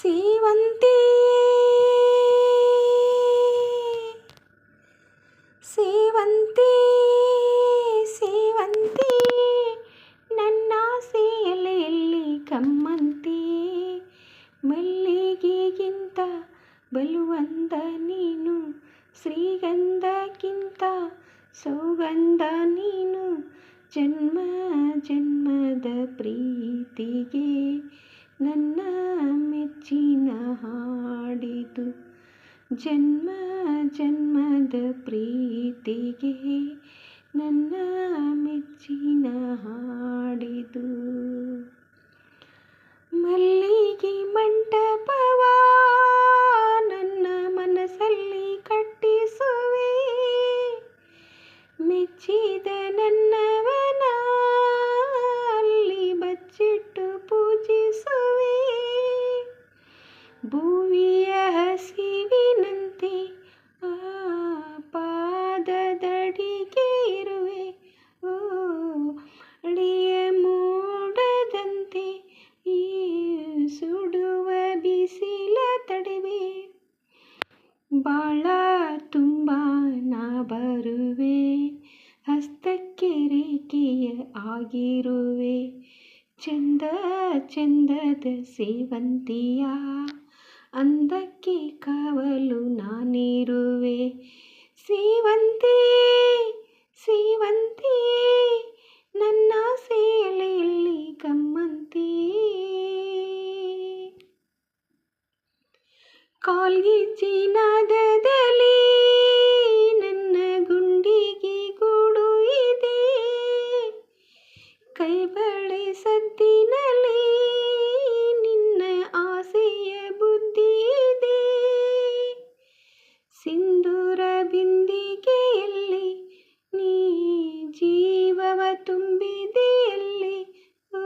ಸೇವಂತಿ ಸೇವಂತಿ ಸೇವಂತಿ ನನ್ನಾಸೆ ಎಲೆಯಲ್ಲಿ ಕಮ್ಮಂತಿ ಮಲ್ಲಿಗೆಗಿಂತ ಬಲುವಂದ ನೀನು ಶ್ರೀಗಂಧಕ್ಕಿಂತ ಸೌಗಂಧ ನೀನು ಜನ್ಮ ಜನ್ಮದ ಪ್ರೀತಿಗೆ ನನ್ನ ಮೆಚ್ಚಿನ ಹಾಡಿದು ಜನ್ಮ ಜನ್ಮದ ಪ್ರೀತಿಗೆ ನನ್ನ ಮೆಚ್ಚಿನ ಹಾಡಿದು ಮಲ್ಲಿಗೆ ಮಂಟಪವ ನನ್ನ ಮನಸ್ಸಲ್ಲಿ ಕಟ್ಟಿಸುವೆ ಮೆಚ್ಚಿದ ನನ್ನವನ ಅಲ್ಲಿ ಬಚ್ಚಿಟ್ಟು ಪೂಜಿಸುವೆ ಭೂವಿಯ ಹಸಿವಿನಂತೆ ಆ ಪಾದದಡಿಗೆ ಇರುವೆ ಓ ಅಡಿಯ ಮೂಡದಂತೆ ಈ ಸುಡುವ ಬಿಸಿಲ ತಡೆವೆ ಬಾಳ ತುಂಬ ನಾ ಬರುವೆ ಹಸ್ತಕ್ಕೆ ರೇಖೆಯ ಆಗಿರುವೆ ಚಂದ ಚಂದದ ಸೇವಂತಿಯ ಅಂದಕ್ಕೆ ಕಾವಲು ನಾನಿರುವೆ ಸೇವಂತಿ ಸೇವಂತಿ ನನ್ನ ಸೇಲೆಯಲ್ಲಿ ಕಮ್ಮಂತಿ ಕಾಲ್ಗಿಚ್ಚಿನಾದದಲ್ಲಿ ನನ್ನ ಗುಂಡಿಗೆ ಗೂಡು ಇದೆ ಕೈಬಳೆ ಸದ್ದಿನಲ್ಲಿ ನಿನ್ನ ಆಸೆಯ ಬುದ್ಧಿ ಇದೆ ಸಿಂಧೂರ ಬಿಂದಿಗೆಯಲ್ಲಿ ನೀ ಜೀವವ ತುಂಬಿದೆಯಲ್ಲಿ ಓ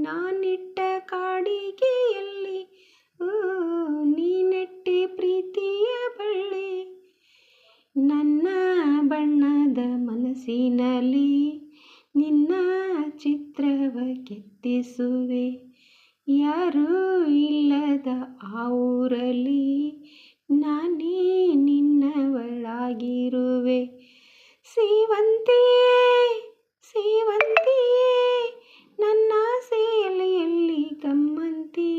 ನಾನಿಟ್ಟ ಕಾಡಿಗೆಯಲ್ಲಿ ಓ ನೀನೆಟ್ಟೆ ಪ್ರೀತಿಯ ಬಳ್ಳಿ ನನ್ನ ಬಣ್ಣದ ಮನಸ್ಸಿನಲ್ಲಿ ನಿನ್ನ ಚಿತ್ರವ ಕೆತ್ತಿಸುವೆ ಯಾರೂ ಇಲ್ಲದ ಆ ಊರಲ್ಲಿ ನಾನೇ ನಿನ್ನವಳಾಗಿರುವೆ ಸೇವಂತಿ ಸೇವಂತಿ ನನ್ನ ಸೇಲೆಯಲ್ಲಿ ಕಮ್ಮಂತಿ